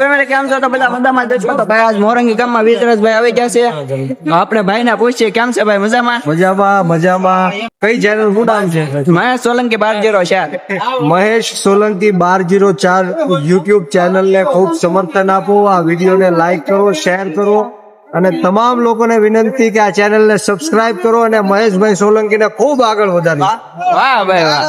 કેમ છો? તો બધા મજામાં જ છો? તો ભાઈ આજ મોરંગી ગામમાં વિતરજભાઈ આવી ગયા છે. આપણે ભાઈને પૂછીએ કેમ છે ભાઈ? મજામાં? મજામાં. કઈ ચેનલ નું નામ છે? મહેશ સોલંકી 1204. મહેશ સોલંકી 1204 યુટ્યુબ ચેનલ ને ખૂબ સમર્થન આપો. આ વિડીયો ને લાઈક કરો, શેર કરો અને તમામ લોકોને વિનંતી કે આ ચેનલ ને સબસ્ક્રાઇબ કરો અને મહેશભાઈ સોલંકી ને ખૂબ આગળ વધારો. વાહ ભાઈ વાહ.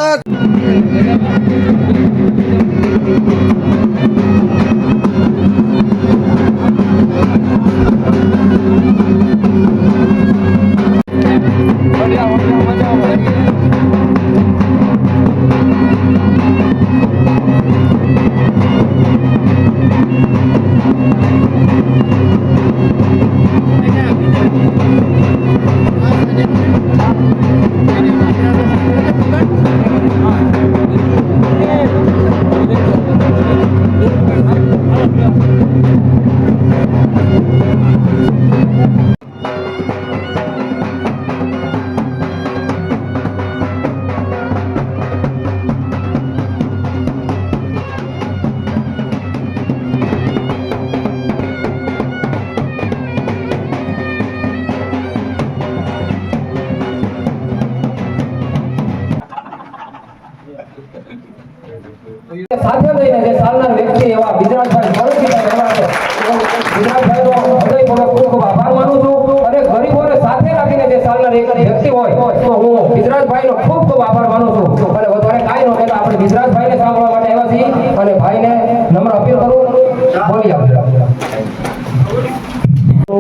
સાથે લઈને જે સાલના વ્યક્તિ એવા વિજરાજભાઈ સોલંકીભાઈ એવા છે. વિજરાજભાઈનો હૃદયપૂર્વક ખૂબ ખૂબ આભાર માનું છું અને ગરીબોને સાથે રાખીને જે સાલના એક વ્યક્તિ હોય તો હું વિજરાજભાઈનો ખૂબ ખૂબ આભાર માનું છું અને વધારે કાંઈ ન કહેતા આપણે વિજરાજભાઈને સાંભળવા માટે આવ્યા છીએ અને ભાઈને નમ્ર અપીલ કરું બોલી આપજો. તો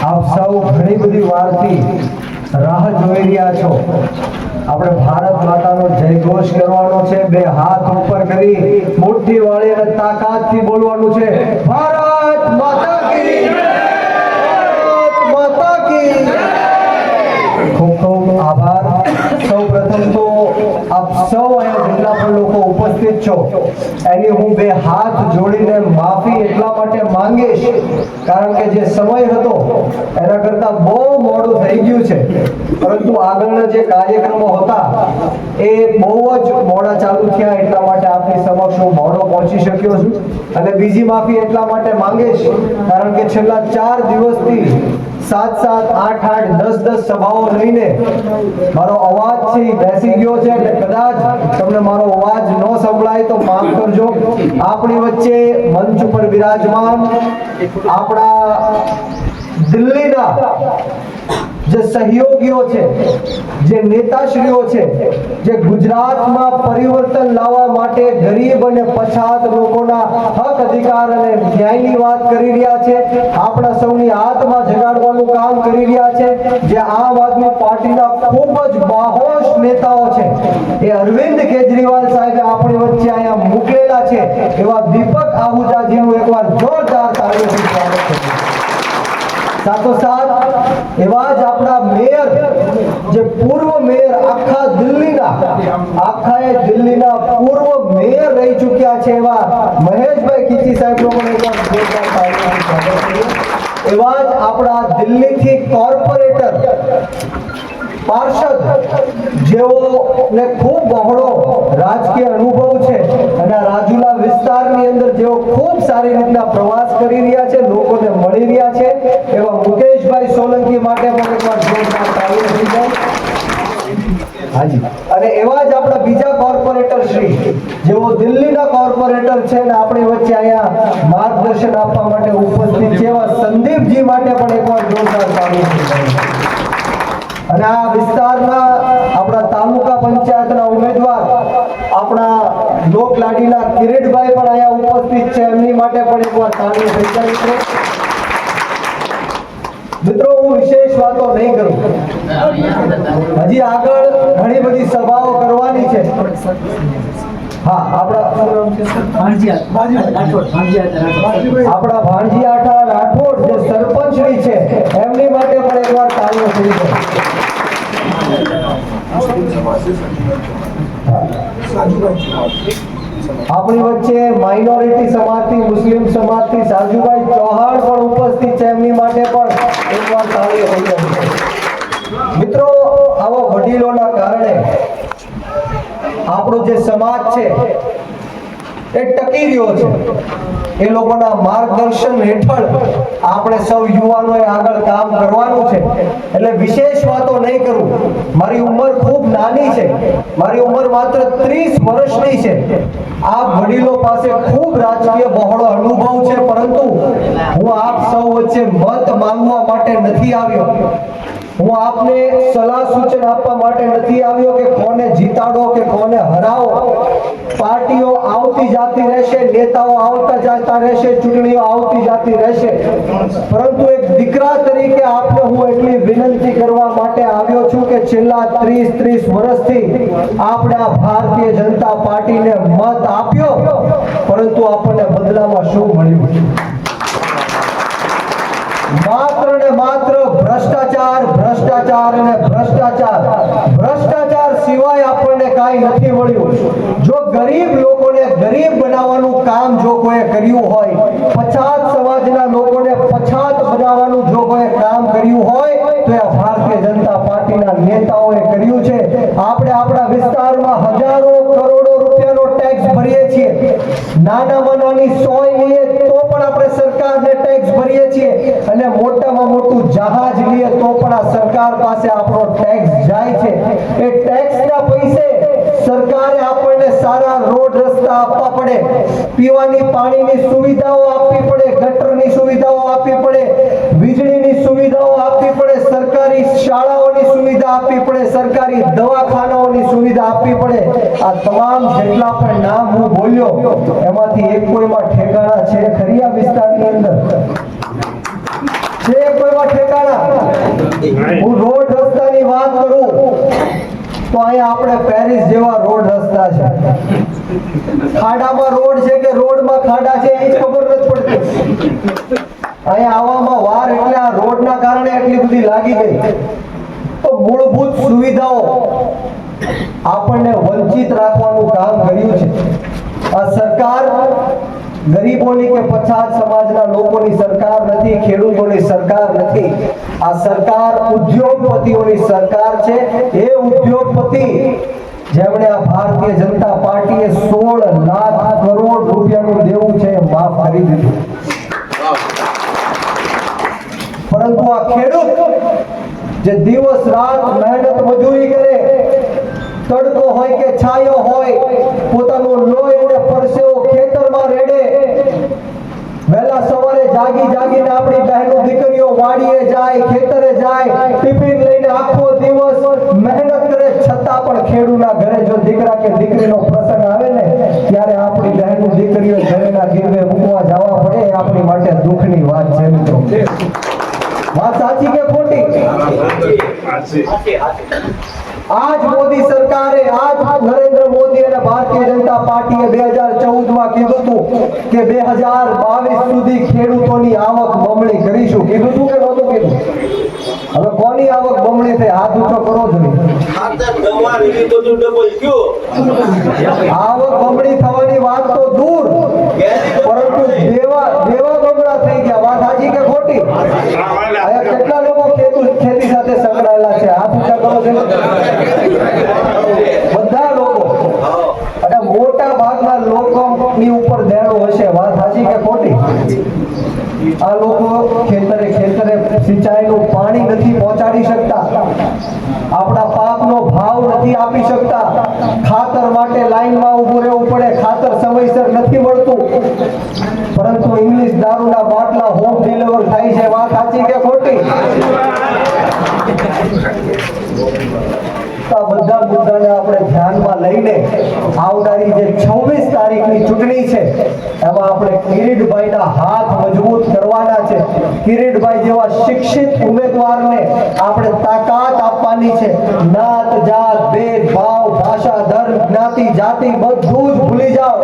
આપ સૌ ઘણી બધી વારથી રાહ જોઈ રહ્યા છો. આપણે ભારત માતાનો જયઘોષ કરવાનો છે. બે હાથ ઉપર કરી મુઠ્ઠી વાળી અને તાકાતથી બોલવાનું છે, ભારત માતા કી જય! ભારત માતા કી જય! ખૂબ ખૂબ આભાર. સૌપ્રથમ તો આપ સૌ અહીંયા જેટલા પણ લોકો ઉપસ્થિત છો એની હું બે હાથ જોડીને માફી એટલા માટે માંગીશ કારણ કે જે સમય હતો એના કરતા બહુ મોડું થઈ ગયું છે, પરંતુ આગળના જે કાર્યક્રમો હતા એ બહુ જ મોડા ચાલુ થયા એટલા માટે આપની સમક્ષ હું મોડો પહોંચી શક્યો છું. અને બીજી માફી એટલા માટે માંગીશ કારણ કે છેલ્લા 4 દિવસથી 7-7, 8-8, 10-10 સભાઓ લઈને મારો અવાજ છે એ બેસી ગયો છે એટલે કદાચ તમને મારો અવાજ ન સંભળાય તો માફ કરજો. આપણી વચ્ચે મંચ ઉપર બિરાજમાન આપણા દિલ્હીના જે સહયોગીઓ છે, જે નેતાશ્રીઓ છે, જે ગુજરાતમાં પરિવર્તન લાવવા માટે ગરીબ અને પછાત લોકોના હક અધિકાર અને ન્યાયની વાત કરી રહ્યા છે, આપણા સૌની આત્મા જગાડવાનું કામ કરી રહ્યા છે, જે આમ આદમી પાર્ટીના ખૂબ જ બાહોશ નેતાઓ છે એ અરવિંદ કેજરીવાલ સાહેબે આપણી વચ્ચે અહીંયા મૂકેલા છે એવા દીપક આહુજાજીનું એકવાર જોરદાર તાળીઓથી સ્વાગત કરીએ. સાથોસાથ એવા જ આપણા મેયર, જે પૂર્વ મેયર આખા દિલ્હીના પૂર્વ મેયર રહી ચૂક્યા છે એવા મહેશભાઈ કીચી સાહેબનો પણ એકવાર જોરદાર તાળીઓથી સ્વાગત કરીએ. એવા જ આપણા દિલ્હીથી કોર્પોરેટર પાર્ષદ જેઓને ખૂબ બહોળો રાજકીય અનુભવ છે અને રાજુલા વિસ્તારની અંદર જેઓ ખૂબ સારી રીતના પ્રવાસ કરી રહ્યા છે, લોકોને મળી રહ્યા છે એવા મુકેશભાઈ સોલંકી માટે પણ એકવાર જોરદાર તાળીઓ થઈ જાય. હાજી. અને એવા જ આપણા બીજા કોર્પોરેટર શ્રી જેઓ દિલ્હીના કોર્પોરેટર છે અને આપણી વચ્ચે અહીંયા માર્ગદર્શન આપવા માટે ઉપસ્થિત છે એવા સંદીપજી માટે પણ એકવાર જોરદાર તાળીઓ થઈ જાય. અને આ વિસ્તારના આપણા તાલુકા પંચાયતના ઉમેદવાર આપણા લોકલાડીના કિરીટભાઈ પણ અહીંયા ઉપસ્થિત છે, એમની માટે પણ એકવાર તાળીઓ થઈ જાય. મિત્રો હું વિશેષ વાતો નહીં કરું, હજી આગળ ઘણી બધી સભાઓ કરવાની છે. હા, આપણા ભાણજીયાઠા રાઠોડ જે સરપંચની છે એમની માટે પણ એકવાર તાળીઓ થઈ જાય. આપણી વચ્ચે માઇનોરિટી સમાજથી, મુસ્લિમ સમાજથી સાજુભાઈ ચૌહાણ પણ ઉપસ્થિત છે, એમની માટે પણ એકવાર તાળીઓ થઈ જાય. મિત્રો, આવા વડીલોના કારણે આપણો જે સમાજ છે એ ટકી રહ્યો છે. એ લોકોના માર્ગદર્શન હેઠળ આપણે સૌ યુવાનોએ આગળ કામ કરવાનું છે. એટલે વિશેષ વાતો નહીં કરું. મારી ઉંમર ખૂબ નાની છે. મારી ઉંમર માત્ર 30 વર્ષની છે. આપ વડીલો પાસે ખૂબ રાજકીય બહોળો અનુભવ છે, પરંતુ હું આપ સૌ વચ્ચે મત માંગવા માટે નથી આવ્યો. હું આપને સલાહ સૂચન આપવા માટે નથી આવ્યો કે કોને જીતાડો કે કોને હરાવો. પાર્ટીઓ આવતી જાતી રહેશે, નેતાઓ આવતા જતા રહેશે, ચૂંટણીઓ આવતી જાતી રહેશે, પરંતુ એક દીકરા તરીકે આપને હું એટલી વિનંતી કરવા માટે આવ્યો છું કે છેલ્લા 30 વર્ષથી આપણે આ ભારતીય જનતા પાર્ટીને મત આપ્યો, પરંતુ આપણને બદલામાં શું મળ્યું? માત્ર ને માત્ર ભ્રષ્ટાચાર, ભ્રષ્ટાચાર અને ભ્રષ્ટાચાર. ભ્રષ્ટાચાર સિવાય આપણને કાંઈ નથી મળ્યું. જો ગરીબ લોકોને ગરીબ બનાવવાનું કામ જો કોઈ કર્યું હોય, પછાત સમાજના લોકોને પછાત બનાવવાનું જો કોઈ કામ કર્યું હોય, તો એ ભારતીય જનતા પાર્ટીના નેતાઓએ કર્યું છે. આપણે આપણા વિસ્તારમાં હજારો કરોડો રૂપિયાનો ટેક્સ ભરીએ છીએ. નાનામાં નાની સોય લઈએ તો પણ આપણે સરકારને ટેક્સ ભરીએ છીએ, અને મોટામાં મોટું જહાજ લઈએ તો પણ આ સરકાર પાસે આપણો ટેક્સ જાય છે. એ ટેક્સના પૈસે સરકારે આપણને સારા રોડ રસ્તા આપવા પડે, પીવાની પાણીની સુવિધાઓ આપવી પડે, ગટરની સુવિધાઓ આપવી પડે, વીજળીની સુવિધાઓ આપવી પડે, સરકારી શાળાઓની સુવિધા આપવી પડે, સરકારી દવાખાનાઓની સુવિધા આપવી પડે. આ તમામ જેટલા પણ નામ હું બોલ્યો, એમાંથી એક કોઈમાં ઠેકાણા છે ખરી આ વિસ્તારની અંદર? છે કોઈમાં ઠેકાણા? હું રોડ રસ્તાની વાત કરું તો અહીંયા આપણે પેરિસ જેવા રોડ રસ્તા છે. ખાડામાં રોડ છે કે રોડમાં ખાડા છે એ જ ખબર નથી પડતી. અહીંયા આવવામાં વાર એટલે આ રોડના કારણે એટલી બધી લાગી ગઈ. તો મૂળભૂત સુવિધાઓ આપણને વંચિત રાખવાનું કામ કર્યું છે. આ સરકાર ગરીબોની કે પછાત સમાજના લોકોની સરકાર નથી, ખેડૂતોની સરકાર નથી. આ સરકાર ઉદ્યોગપતિઓની સરકાર છે. એ ઉદ્યોગપતિ જેમણે આ ભારતીય જનતા પાર્ટીએ 16 લાખ કરોડ રૂપિયાનું દેવું છે એ માફ કરી દીધું. પરંતુ આ ખેડૂત જે દિવસ રાત મહેનત મજૂરી કરે, તડકો હોય કે છાયો હોય, પોતાનું લોહી અને પરસેવો ખેતરમાં રેડે, વહેલા સવારે જાગીને આપણી બહેનો દીકરીઓ વાડીએ જાય, ખેતરે જાય, ટિફિન લઈને આખો દિવસ મહેનત કરે, છતાં પણ ખેડૂતના ઘરે જો દીકરા કે દીકરીનો પ્રસંગ આવે ને, ત્યારે આપણી બહેનો દીકરીઓ ઘરેના ગીરવે મૂકવા જવા પડે. એ આપણી માટે દુઃખની વાત છે મિત્રો. વાત સાચી કે ખોટી? આજ મોદી સરકારે, આજ નરેન્દ્ર મોદી અને ભારતીય જનતા પાર્ટીએ 2014માં કીધું હતું કે 2022 સુધી ખેડૂતોની આવક બમણી કરીશું. કીધું હતું કે નહોતું કીધું? હવે કોની આવક બમણી થઈ? હાથ ઊંચો કરો જોઈએ. આવક બમણી થવાની વાત તો દૂર, પરંતુ દેવા બમણા થઈ ગયા. વાત સાચી કે ખોટી? અહીંયા કેટલા લોકો ખેતી સાથે સંકળાયેલા છે? હાથ ઊંચા કરો છો. બધા લોકો, અને મોટા ભાગના લોકોની ઉપર દેણો હશે. વાત સાચી કે ખોટી? આ લોકો ખેતરે સિંચાઈનું પાણી નથી પહોંચાડી શકતા, આપણા પાકનો ભાવ નથી આપી શકતા, ખાતર માટે લાઈનમાં ઊભું રહેવું પડે, ખાતર સમયસર નથી મળતું, પરંતુ ઇંગ્લિશ દારૂના બાટલા હોમ ડિલિવર થાય છે. વાત સાચી કે ખોટી? આ બધા મુદ્દાને આપણે ધ્યાનમાં લઈને આવનારી જે 26 તારીખની ચૂંટણી છે, એમાં આપણે કિરીટભાઈના હાથ મજબૂત કરવાના છે. કિરીટભાઈ જેવા શિક્ષિત ઉમેદવારને આપણે તાકાત આપવાની છે. નાત જાત ભેદભાવ, ભાષા, ધર્મ, જ્ઞાતિ, જાતિ બધું જ ભૂલી જાઓ.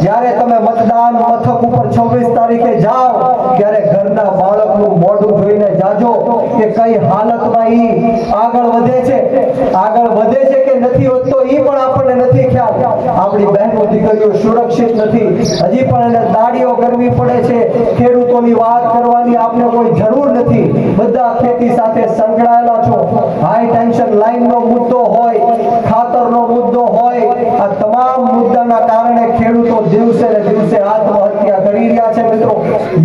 જ્યારે તમે મતદાન મથક ઉપર 26 તારીખે જાઓ, ત્યારે ઘરના બાળકનું મોઢું જોઈને જાજો કે કઈ હાલતમાં ઈ આગળ વધે છે કે નથી વધતો એ પણ આપણને નથી ખ્યાલ. આપણી બહેનો દીકરીઓ સુરક્ષિત નથી, હજી પણ એને દાડીઓ કરવી પડે છે. ખેડૂતોની વાત કરવાની આપને કોઈ જરૂર નથી. બધા ખેતી સાથે સંકળાયેલા છો. હાઈ ટેન્શન લાઈનનો મુદ્દો હોય, ખાતરનો મુદ્દો હોય, આ તમામ મુદ્દાના કારણે ખેડૂતો દિવસે ને દિવસે આત્મહત્યા કરી રહ્યા છે. મિત્રો,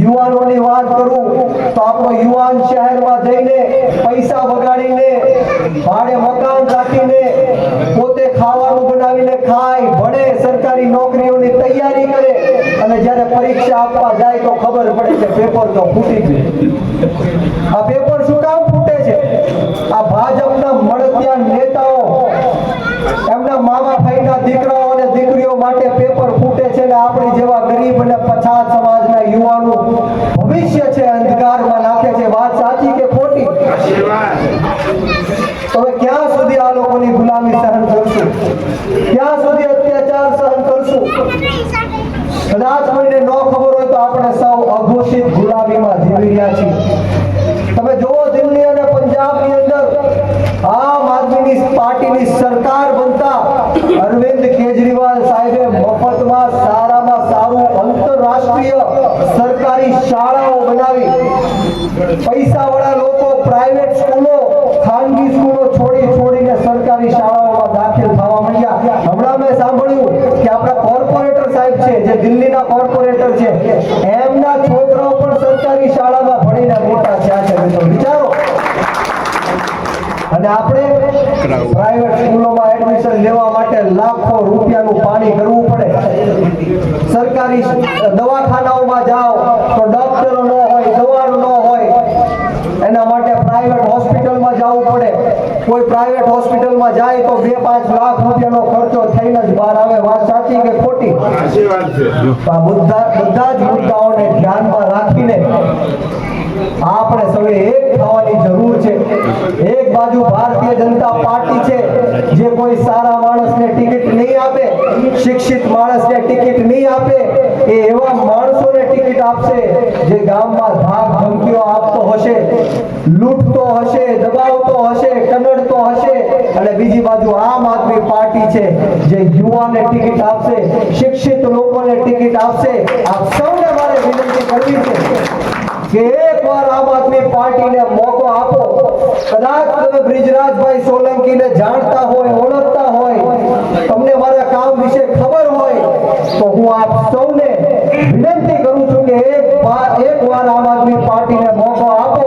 યુવાનોની વાત કરું તો આપણો યુવાન શહેરમાં જઈને પૈસા બગાડીને ભાડે મકાન રાખીને પોતે ખાવાનું બનાવીને ખાય, ભણે, સરકારી નોકરીઓની તૈયારી કરે અને જ્યારે પરીક્ષા આપવા જાય તો ખબર પડે કે પેપર તો ફૂટી ગયું. આ પેપર શું કામ ફૂટે છે? આ ભાજપના મળતિયા નેતાઓ એમના મામા ભાઈના દીકરાઓ અને દીકરીઓ માટે પેપર ફૂટે છે ને આપણી જેવા ગરીબ અને પછાત સમાજના યુવાનો ભવિષ્ય છે અંધકારમાં નાખે છે. વાત સાચી કે ખોટી? હવે ક્યાં સુધી આ લોકોની ગુલામી સહન કરશું? ક્યાં સુધી અત્યાચાર સહન કરશું? કદાચ કોઈને ન ખબર હોય તો આપણે સૌ અઘોષિત ગુલામીમાં જીવી રહ્યા છીએ. તમે જુઓ, દિલ્હી અને પંજાબની અંદર આમ આદમીની પાર્ટીની સરકાર બનતા અરવિંદ કેજરીવાલ સાહેબે મફતમાં સારામાં સારું આંતરરાષ્ટ્રીય સરકારી શાળાઓ બનાવી. પૈસાવાળા લોકો પ્રાઇવેટ સ્કૂલો, ખાનગી સ્કૂલો છોડીને સરકારી શાળાઓમાં દાખલ થવા માંડ્યા. હમણાં મેં સાંભળ્યું કે આપણા કોર્પોરેટર સાહેબ છે, જે દિલ્હીના કોર્પોરેટર છે, એમના છોકરાઓ પણ સરકારી શાળામાં ભણીને મોટા થયા છે. મિત્રો વિચારો. અને આપણે પ્રાઇવેટ સ્કૂલોમાં એડમિશન લેવા માટે લાખો રૂપિયાનું પાણી કરવું પડે. સરકારી દવાખાનાઓમાં જાઓ તો ડોક્ટરો ન હોય, દવાનો ન હોય, એના માટે પ્રાઇવેટ હોસ્પિટલમાં જવું પડે. કોઈ પ્રાઇવેટ હોસ્પિટલમાં જાય તો 2-5 લાખ રૂપિયાનો ખર્ચો થઈને જ બહાર આવે. વાત સાચી કે ખોટી? આ બધા જ મુદ્દાઓને ધ્યાનમાં રાખીને આપણે સૌએ એક થવાની જરૂર છે. એક બાજુ ભારતીય જનતા પાર્ટી છે, જે કોઈ સારા માણસને ટિકિટ નહીં આપે, શિક્ષિત માણસને ટિકિટ નહીં આપે, એ એવા માણસોને ટિકિટ આપશે જે ગામમાં ધાક ધમકીઓ આપતો હશે, લૂંટતો હશે, દબાવતો હશે, કનડતો હશે. અને બીજી બાજુ આમ આદમી પાર્ટી છે, જે યુવાને ટિકિટ આપશે, શિક્ષિત લોકોને ટિકિટ આપશે. આપ સૌને મારે વિનંતી કરવી છે કે એકવાર આમ આદમી પાર્ટીને મોકો આપો. કદાચ તમે બ્રિજરાજભાઈ સોલંકીને જાણતા હોય, ઓળખતા હોય, તમને મારા કામ વિશે ખબર હોય તો હું આપ સૌને વિનંતી કરું છું કે એકવાર આમ આદમી પાર્ટીને મોકો આપો.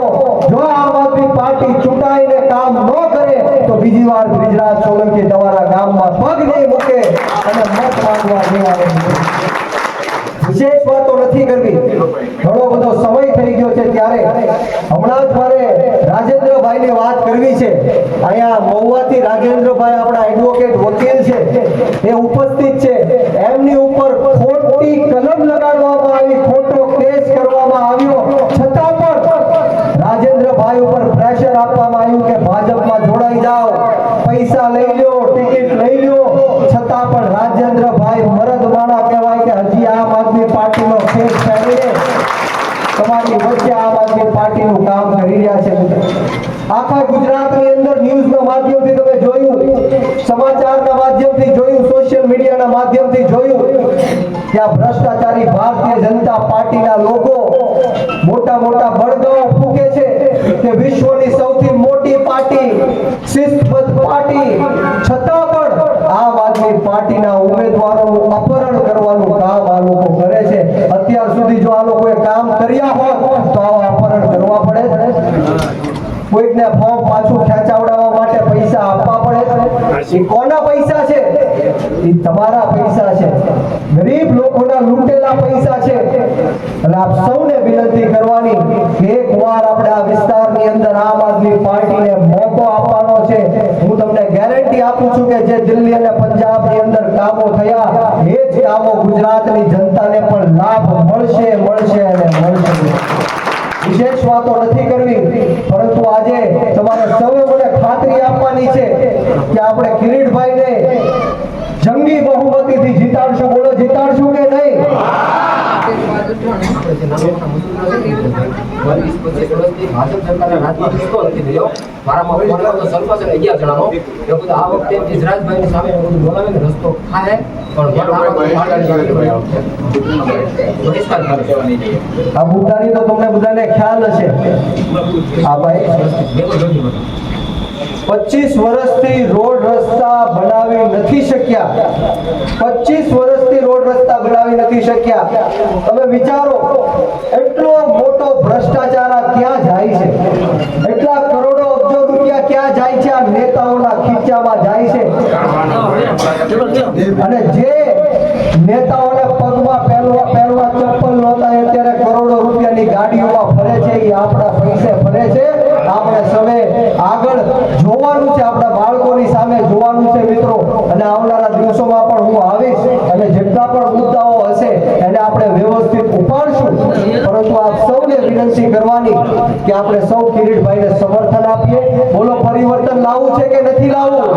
જો આમ આદમી પાર્ટી ચૂંટાઈને કામ ન કરે તો બીજી વાર બ્રિજરાજ સોલંકી તમારા ગામમાં પગ નહીં મૂકે અને મત માંગવા નહીં આવે. વિશેષ વાતો નથી કરવી, ઘણો બધો સમય થઈ ગયો છે. ત્યારે હમણાં જ મારે રાજેન્દ્રભાઈની વાત કરવી છે. અહીંયા મહુવાથી રાજેન્દ્રભાઈ આપણા એડવોકેટ વકીલ છે, એ ઉપસ્થિત છે. એમની ઉપર ખોટી કલમ લગાડવામાં આવી, ખોટો કેસ કરવામાં આવ્યો, છતાં પણ રાજેન્દ્રભાઈ ઉપર પ્રેશર આપવામાં આવ્યું કે ભાજપમાં જોડાઈ જાઓ, પૈસા લઈ લો, ટિકિટ લઈ લો. છતાં પણ રાજેન્દ્રભાઈ મરદ માણા કહેવાય કે હજી આમ આદમી પાર્ટીનો કેસ ફેરીને તમારી વચ્ચે આમ આદમી પાર્ટીનું કામ કરી રહ્યા છે. આખા ગુજરાતની અંદર ન્યૂઝના માધ્યમથી તમે જોયું, સમાચારના માધ્યમથી જોયું, સોશિયલ મીડિયાના માધ્યમથી જોયું કે આ ભ્રષ્ટાચારી ભારતીય જનતા પાર્ટીના લોકો મોટા મોટા બળગાઓ ફૂંકે છે કે વિશ્વની સૌથી મોટી પાર્ટી, શિસ્તબદ્ધ પાર્ટી, છતાં પણ આમ આદમી પાર્ટીના ઉમેદવારોનું અપહરણ કરવાનું કામ આ લોકો કરે છે. અત્યાર સુધી જો આ લોકોએ કામ કર્યા હોત તો આવા અપહરણ કરવા પડે? કોઈકને ફોર્મ પાછું ખેંચાવડાવવા માટે પૈસા આપવા પડે? એ કોના પૈસા છે? એ તમારા પૈસા છે, ગરીબ લોકોના લૂંટેલા પૈસા છે. એટલે આપ સૌને વિનંતી કરવાની કે એકવાર આપણે આ વિસ્તારની અંદર આમ આદમી પાર્ટીને મોકો આપવાનો છે. હું તમને ગેરંટી આપું છું કે જે દિલ્હી અને પંજાબની અંદર કામો થયા, એ જ કામો ગુજરાતની જનતાને પણ લાભ મળશે અને મળશે. વિશેષ વાતો નથી કરવી, પરંતુ આજે તમારે સૌએ મને ખાતરી આપવાની છે કે આપણે કિરીટભાઈને જંગી બહુમતીથી જીતાડશું. બોલો, જીતાડશું કે નહીં? આ મુદ્દાની તો તમને બધાને ખ્યાલ હશે. હા ભાઈ, 25 વર્ષથી રોડ રસ્તા બનાવી નથી શક્યા. 25 વર્ષથી રોડ રસ્તા બનાવી નથી શક્યા. તમે વિચારો, એટલો મોટો ભ્રષ્ટાચાર આ ક્યાં જાય છે? એટલા કરોડો અબજો રૂપિયા ક્યાં જાય છે? આ નેતાઓના ખીચામાં જાય છે. અને જે નેતાઓને પગમાં પહેરવા ચપ્પલ નહોતા, અત્યારે કરોડો રૂપિયાની ગાડીઓમાં ફરે છે, એ આપણા પૈસે ફરે છે. આપણે સૌએ આગળ જોવાનું છે, આપણા બાળકોની સામે જોવાનું છે મિત્રો. અને આવનારા દિવસોમાં પણ હું આવીશ અને જેટલા પણ મુદ્દાઓ હશે એને આપણે વ્યવસ્થિત ઉપાડશું. પરંતુ આપ સૌને વિનંતી કરવાની કે આપણે સૌ કિરીટભાઈને સમર્થન આપીએ. બોલો, પરિવર્તન લાવવું છે કે નથી લાવવું?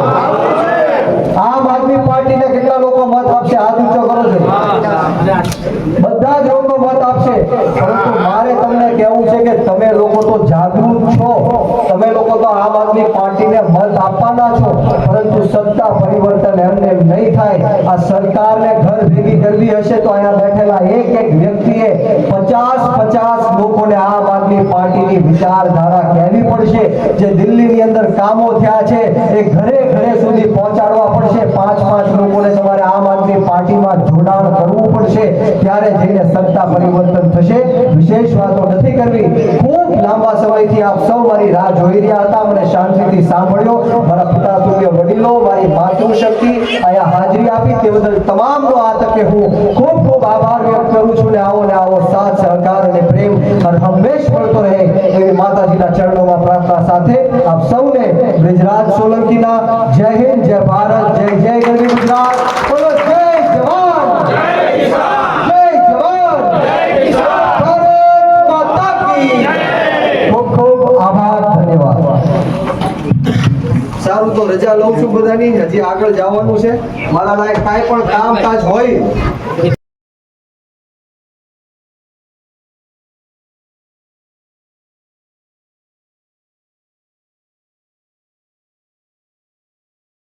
આમ આદમી પાર્ટીને કેટલા લોકો મત આપશે? હાથ ઊંચો કરો છો. બધા જ લોકો મત આપશે. પરંતુ મારે તમને કહેવું છે કે તમે લોકો તો જાગૃત છો, તમે લોકો તો આમ આદમી પાર્ટીને મત આપવાના છો. પરંતુ સત્તા પરિવર્તન એમને નહીં થાય. આ સરકારને ઘર ભેગી કરવી હશે તો અહીંયા બેઠેલા એક એક વ્યક્તિએ 50 લોકોને આમ આદમી પાર્ટીની વિચારધારા કહેવી પડશે. જે દિલ્હીની અંદર કામો થયા છે એ ઘરે ઘરે સુધી પહોંચાડવા પડશે. 5 લોકોને તમારે આમ આદમી પાર્ટીમાં જોડાણ કરવું પડશે. ત્યારે જઈને સત્તા પરિવર્તન થશે. વિશેષ વાતો નથી કરવી. ખૂબ લાંબા સમયથી આપ સૌ મારી રાહ જોઈ રહ્યા હતા. મને શાંતિથી સાંભળ્યો. મારા પિતાતુલ્ય વડીલો, મારી માતૃશક્તિ અહીંયા હાજરી આપી તે બદલ તમામનો આ તકે હું ખૂબ ખૂબ આભાર વ્યક્ત કરું છું. ને આવો સાથ સહકાર અને પ્રેમ હંમેશ મળતો રહે એવી માતાજીના ચરણોમાં પ્રાર્થના સાથે આપ સૌને બ્રિજરાજ સોલંકીના જય હિન્દ, જય ભારત, જય જય ગરવી ગુજરાત. બોલો જય જવાન, જય જવાન, ભારત માતા કી. ખૂબ ખૂબ આભાર, ધન્યવાદ. સારું, તો રજા લઉં છું બધાની. હજી આગળ જવાનું છે. મારા લાયક કાંઈ પણ કામકાજ હોય